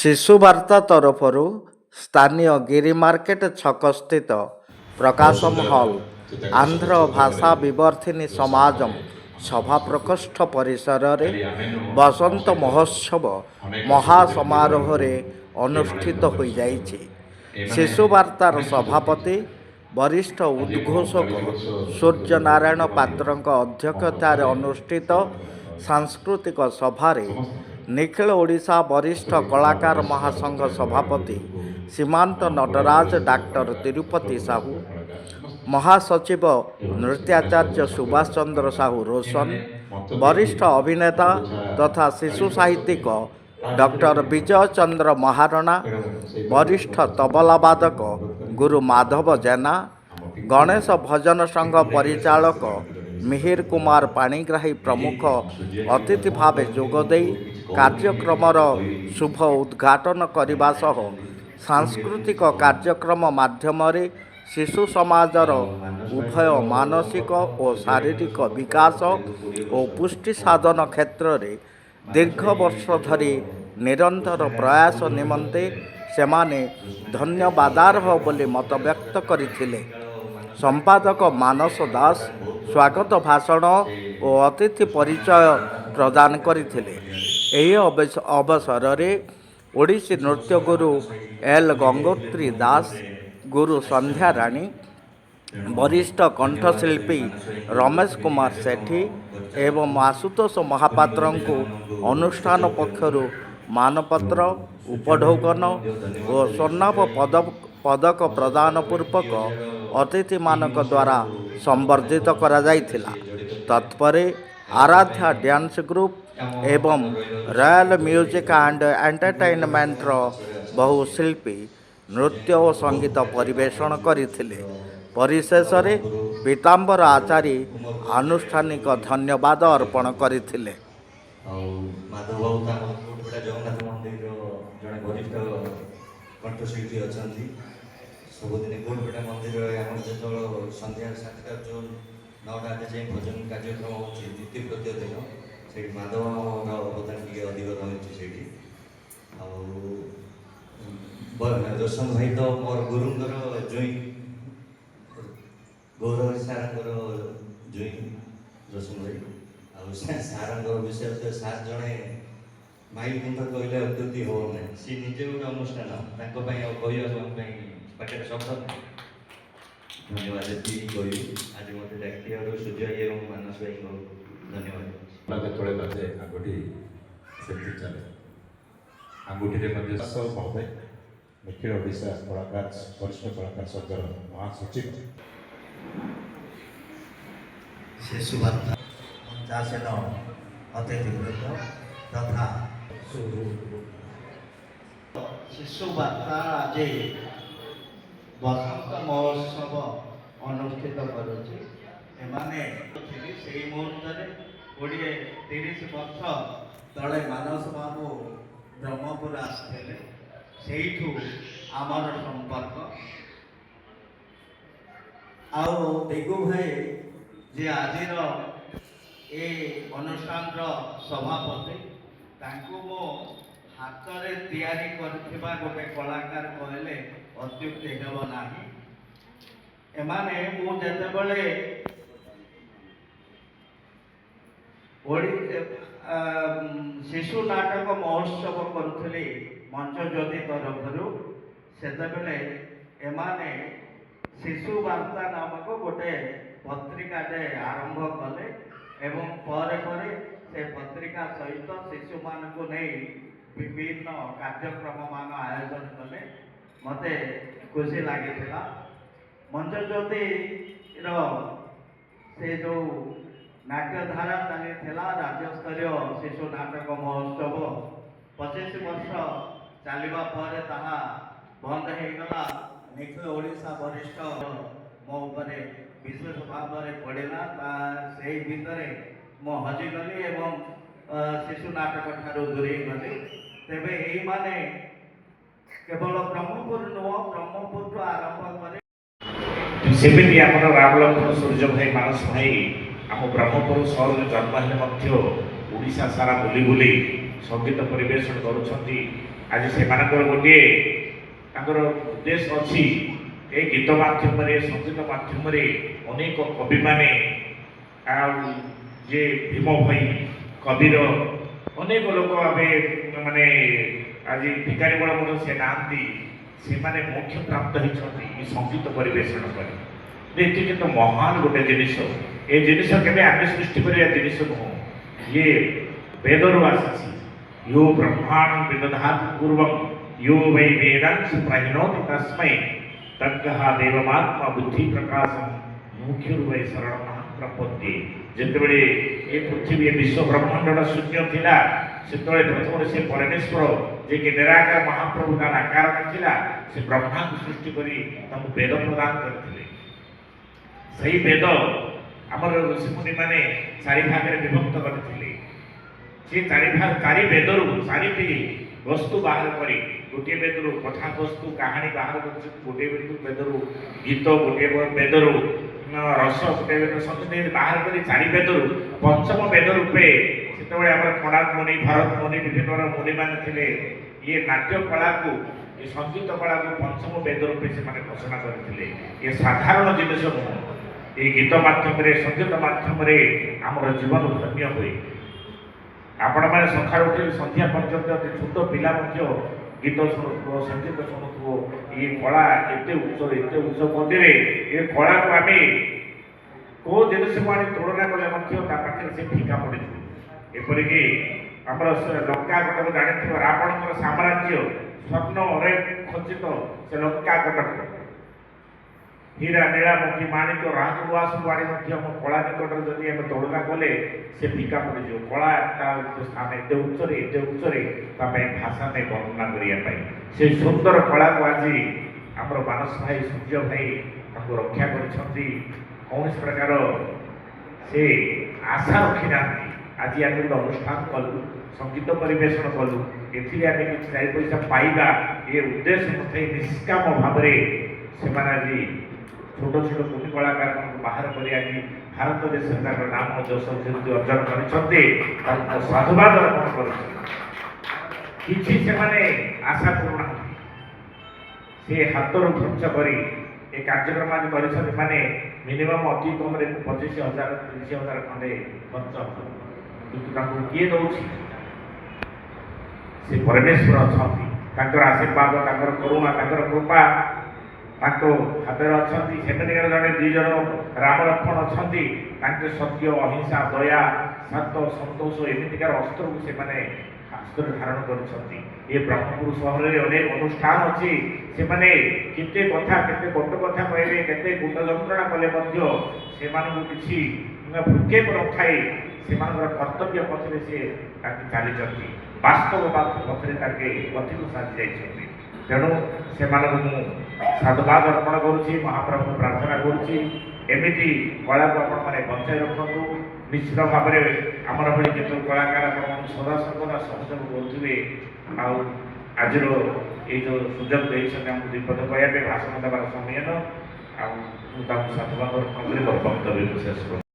ଶିଶୁ ବାର୍ତ୍ତା ତରଫରୁ ସ୍ଥାନୀୟ ଗିରି ମାର୍କେଟ ଛକସ୍ଥିତ ପ୍ରକାଶମ ହଲ୍ ଆନ୍ଧ୍ର ଭାଷା ବିବର୍ଦ୍ଧିନୀ ସମାଜମ୍ ସଭା ପ୍ରକୋଷ୍ଠ ପରିସରରେ ବସନ୍ତ ମହୋତ୍ସବ ମହାସମାରୋହରେ ଅନୁଷ୍ଠିତ ହୋଇଯାଇଛି। ଶିଶୁ ବାର୍ତ୍ତାର ସଭାପତି ବରିଷ୍ଠ ଉଦ୍ଘୋଷକ ସୂର୍ଯ୍ୟନାରାୟଣ ପାତ୍ରଙ୍କ ଅଧ୍ୟକ୍ଷତାରେ ଅନୁଷ୍ଠିତ ସାଂସ୍କୃତିକ ସଭାରେ ନିଖିଳ ଓଡ଼ିଶା ବରିଷ୍ଠ କଳାକାର ମହାସଂଘ ସଭାପତି ସୀମାନ୍ତ ନଟରାଜ, ଡାକ୍ତର ତିରୁପତି ସାହୁ, ମହାସଚିବ ନୃତ୍ୟାଚାର୍ଯ୍ୟ ସୁଭାଷ ଚନ୍ଦ୍ର ସାହୁ ରୋଶନ, ବରିଷ୍ଠ ଅଭିନେତା ତଥା ଶିଶୁ ସାହିତ୍ୟିକ ଡକ୍ଟର ବିଜୟ ଚନ୍ଦ୍ର ମହାରଣା, ବରିଷ୍ଠ ତବଲାବାଦକ ଗୁରୁ ମାଧବ ଜେନା, ଗଣେଶ ଭଜନ ସଂଘ ପରିଚାଳକ ମିହିର କୁମାର ପାଣିଗ୍ରାହୀ ପ୍ରମୁଖ ଅତିଥି ଭାବେ ଯୋଗଦେଇ କାର୍ଯ୍ୟକ୍ରମର ଶୁଭ ଉଦ୍ଘାଟନ କରିବା ସହ ସାଂସ୍କୃତିକ କାର୍ଯ୍ୟକ୍ରମ ମାଧ୍ୟମରେ ଶିଶୁ ସମାଜର ଉଭୟ ମାନସିକ ଓ ଶାରୀରିକ ବିକାଶ ଓ ପୁଷ୍ଟି ସାଧନ କ୍ଷେତ୍ରରେ ଦୀର୍ଘ ବର୍ଷ ଧରି ନିରନ୍ତର ପ୍ରୟାସ ନିମନ୍ତେ ସେମାନେ ଧନ୍ୟବାଦାର୍ହ ବୋଲି ମତବ୍ୟକ୍ତ କରିଥିଲେ। ସମ୍ପାଦକ ମାନସ ଦାସ ସ୍ୱାଗତ ଭାଷଣ ଓ ଅତିଥି ପରିଚୟ ପ୍ରଦାନ କରିଥିଲେ। ଏହି ଅବସରରେ ଓଡ଼ିଶୀ ନୃତ୍ୟଗୁରୁ ଏଲ୍ ଗଙ୍ଗୋତ୍ରୀ ଦାସ, ଗୁରୁ ସନ୍ଧ୍ୟା ରାଣୀ, ବରିଷ୍ଠ କଣ୍ଠଶିଳ୍ପୀ ରମେଶ କୁମାର ସେଠୀ ଏବଂ ଆଶୁତୋଷ ମହାପାତ୍ରଙ୍କୁ ଅନୁଷ୍ଠାନ ପକ୍ଷରୁ ମାନପତ୍ର, ଉପଢୌକନ ଓ ସ୍ୱର୍ଣ୍ଣାଭ ପଦକ ପ୍ରଦାନ ପୂର୍ବକ ଅତିଥିମାନଙ୍କ ଦ୍ୱାରା ସମ୍ବର୍ଦ୍ଧିତ କରାଯାଇଥିଲା। ତତ୍ପରେ ଆରାଧ୍ୟା ଡ୍ୟାନ୍ସ ଗ୍ରୁପ ଏବଂ ରୟାଲ ମ୍ୟୁଜିକ୍ ଆଣ୍ଡ ଏଣ୍ଟରଟେନମେଣ୍ଟର ବହୁ ଶିଳ୍ପୀ ନୃତ୍ୟ ଓ ସଙ୍ଗୀତ ପରିବେଷଣ କରିଥିଲେ। ପରିଶେଷରେ ପୀତାମ୍ବର ଆଚାରୀ ଆନୁଷ୍ଠାନିକ ଧନ୍ୟବାଦ ଅର୍ପଣ କରିଥିଲେ। ଜଗନ୍ନାଥ ମନ୍ଦିରର ଜଣେ ବରିଷ୍ଠ କଣ୍ଠଶିଳ୍ପୀ ଅଛନ୍ତି। ସବୁଦିନ ଗୋଲପେଟା ମନ୍ଦିରରେ ଆମର ଯେତେବେଳେ ସନ୍ଧ୍ୟା 7ଟା ଯୋଉ 9ଟା ଯାଏଁ ଭଜନ କାର୍ଯ୍ୟକ୍ରମ ହେଉଛି, ଦ୍ୱିତୀୟ ତୃତୀୟ ଦିନ ସେଇଠି ମାଧବର ଅବଦାନ ଟିକେ ଅଧିକ ରହିଛି ସେଇଠି। ଆଉ ରୋଶନ ଭାଇ ତ ମୋର ଗୁରୁଙ୍କର ଜୁଇଁ, ଗୌରବ ସାରଙ୍କର ଜୁଇଁ ରୋଶନ ଭାଇ। ଆଉ ସାରଙ୍କର ବିଷୟରେ ତ ସାର ଜଣେ ମାଇଲ ଖୁଣ୍ଟ କହିଲେ ଅତ୍ୟୁକ୍ତି ହେବ ନାହିଁ। ସିଏ ନିଜେ ଗୋଟେ ଅନୁଷ୍ଠାନ, ତାଙ୍କ ପାଇଁ ଆଉ କହିବାକୁ ଆମ ପାଇଁ ପାଖରେ ଶବ୍ଦ ନାହିଁ। ଧନ୍ୟବାଦ ଏତିକି କହିବି। ଆଜି ମୋତେ ଡାକିଥିବାରୁ ସୂର୍ଯ୍ୟ ଭାଇ ଏବଂ ମାନସ ଭାଇଙ୍କୁ ଧନ୍ୟବାଦ। ଯେତେବେଳେ ବାଜେ ଆଙ୍ଗୁଠି ସେମିତି ଚାଲେ। ଆଙ୍ଗୁଠିରେ ମଧ୍ୟ ଚାଷ ଭାବେ ନିଖିଳ ଓଡ଼ିଶା କଳାକାର ବରିଷ୍ଠ କଳାକାର ସଂଘର ମହାସଚିବ ଶିଶୁ ବାର୍ତ୍ତା ପଞ୍ଚାସନ ଅତିଥିବୃନ୍ଦ ତଥା ଶିଶୁ ବାର୍ତ୍ତା ଆଜି ବସନ୍ତ ମହୋତ୍ସବ ଅନୁଷ୍ଠିତ କରୁଛି। ଏମାନେ ସେଇ ମୁହୂର୍ତ୍ତରେ 20-30 ବର୍ଷ ତଳେ ମାନସ ବାବୁ ବ୍ରହ୍ମପୁର ଆସିଥିଲେ। ସେଇଠୁ ଆମର ସମ୍ପର୍କ। ଆଉ ଦିଗୁ ଭାଇ ଯେ ଆଜିର ଏ ଅନୁଷ୍ଠାନର ସଭାପତି, ତାଙ୍କୁ ମୁଁ ହାତରେ ତିଆରି କରିଥିବା ଗୋଟେ କଳାକାର କହିଲେ ଅତ୍ୟୁକ୍ତି ହେବ ନାହିଁ। ଏମାନେ ମୁଁ ଯେତେବେଳେ ଶିଶୁ ନାଟକ ମହୋତ୍ସବ କରୁଥିଲି ମଞ୍ଚଜ୍ୟୋତି ତରଫରୁ, ସେତେବେଳେ ଏମାନେ ଶିଶୁ ବାର୍ତ୍ତା ନାମକ ଗୋଟେ ପତ୍ରିକାଟେ ଆରମ୍ଭ କଲେ ଏବଂ ପରେ ପରେ ସେ ପତ୍ରିକା ସହିତ ଶିଶୁମାନଙ୍କୁ ନେଇ ବିଭିନ୍ନ କାର୍ଯ୍ୟକ୍ରମମାନ ଆୟୋଜନ କଲେ। ମୋତେ ଖୁସି ଲାଗିଥିଲା। ମଞ୍ଚଜ୍ୟୋତିର ସେ ଯେଉଁ ନାଟ୍ୟଧାରା ଚାଲିଥିଲା ରାଜ୍ୟସ୍ତରୀୟ ଶିଶୁ ନାଟକ ମହୋତ୍ସବ, 25 ବର୍ଷ ଚାଲିବା ପରେ ତାହା ବନ୍ଦ ହେଇଗଲା। ନିଖିଳ ଓଡ଼ିଶା ବରିଷ୍ଠ ମୋ ଉପରେ ବିଶେଷ ଭାବରେ ପଡ଼ିଲା। ସେଇ ଭିତରେ ମୁଁ ହଜିଗଲି ଏବଂ ଶିଶୁ ନାଟକ ଠାରୁ ଦୂରେଇ ଗଲି। ତେବେ ଏଇମାନେ କେବଳ ବ୍ରହ୍ମପୁର ନୁହଁ, ବ୍ରହ୍ମପୁରଠୁ ଆରମ୍ଭ କରି ସେମିତି ଆମର ରାମଲକ୍ଷ୍ମଣ ସୂର୍ଯ୍ୟ ଭାଇ, ମାନସ ଭାଇ ଆମ ବ୍ରହ୍ମପୁର ସହରରେ ଜନ୍ମ ହେଲେ ମଧ୍ୟ ଓଡ଼ିଶା ସାରା ବୁଲି ବୁଲି ସଙ୍ଗୀତ ପରିବେଷଣ କରୁଛନ୍ତି। आज से गोटे उद्देश्य अच्छी ए गीत मध्यम संगीत मध्यम अनेक कवि माने जे भीम भाई कविर अनेक लोक आमे माने आज भिखारी बड़ से नांती से माने मोक्ष प्राप्त होती संगीत परिवेशन कर तो महान गोटे जिनिस ए जिनिस केवे आमे सृष्टि करिया जिनिस नुह ये वेदरू आसी यो ब्रह्मांड विदधात पूर्वम यो वै वेदांश प्रहिणोति तस्मै तद्गः देवमात्मा बुद्धि प्रकाशम मुख्युर्वै शरण प्रपत्ति जितेबले ये पृथ्वी विश्व ब्रह्मांड शून्य थिला सेतबले प्रथम से परमेश्वर जे कि निराकार महाप्रभु का आकार नथिला से ब्रह्मा को सृष्टि करी तमु वेद प्रदान करथिले सही वेद हमर ऋषिमुनि माने चारि भाग रे विभक्त करथिले से चारि वेदरू चारिटी वस्तु बाहर करी गोटे वेदरू कथा वस्तु कहानी बाहर कर गोटे वेदरू गीत गोटे वेदरू रस गोटे संगीत बाहर करी चारि वेदरू पंचम वेद रूपे सेतबले हमर कोणार्क मुनि भरत मुनि विभिन्न मुनि मान थिले ये नाट्य कला को ये संगीत कला को पंचम वेद रूपे से माने घोषणा करथिले ये साधारण जिनिस नुह ये गीत माध्यम संगीत माध्यम आमर जीवन धन्य हुए आपण मैंने सकाळ उठे संध्या पर्यंत छोट पिला गीत शुणुव संगीत शुणुव ये कला एते उच्च गतिरे ये कला को आम को जिनस को आनी तुलना कले पाखे से फीका पड़े एपरिक आम लंका कटक जानी रावण साम्राज्य स्वप्न अरे खचित से लंका कटक हीरा नीला मोती माणिक राजवास वाणी कला निकट जदि आम तुलना कले से फीका पड़ कला स्थान एत उच्चरे भाषा नहीं वर्णना करने से सुंदर कला को आज आम मानस भाई सूर्य भाई रक्षा कर कौन प्रकार से आशा रखी ना आज आम गोटे अनुष्ठान कलु संगीत परिवेशन कलु एम कि चार पैसा पाइबा ये उद्देश्य नथाई निष्काम भाव से आज छोट छोट कुटी कलाकार बाहर कर आज भारत देश नाम जश अर्जन कर साधुवाद अर्पण कर आशा पूर्ण से हाथ खर्च कर कार्यक्रम आज कर मिनिमम अति कम 25,000 30,000 खंडे खर्च किंतु किए दौर से परमेश्वर अच्छा आशीर्वाद करुणा कृपा हाथ अच्छा सेमनिकार जड़े दुई जन राम लक्ष्मण अच्छा सत्य अहिंसा दया सत्य संतोष एमतिकार अस्त्र को से हस्तर धारण कर ब्रह्मपुर सहर में अनेक अनुष्ठान अच्छी से केते कथा केते कटु कथा कहले केते गुट जंत्रणा कले कि भूकेप रखाई से कर्तव्य पथरे से चली वास्तव पथरे पथी को साजी जा तेणु से साधुवाद अर्पण करुच्ची महाप्रभु प्रार्थना करुच्ची कला को आपण बचाई रखु निश्चित भाव में आमर भाई जो कलाकार आप सदा सर्वदा सहयोग करुवे आज ये जो सुजोग देते विपद कहवाई भाषण देवार समय न साधुवाद अर्पण कर वक्तव्य शेष कर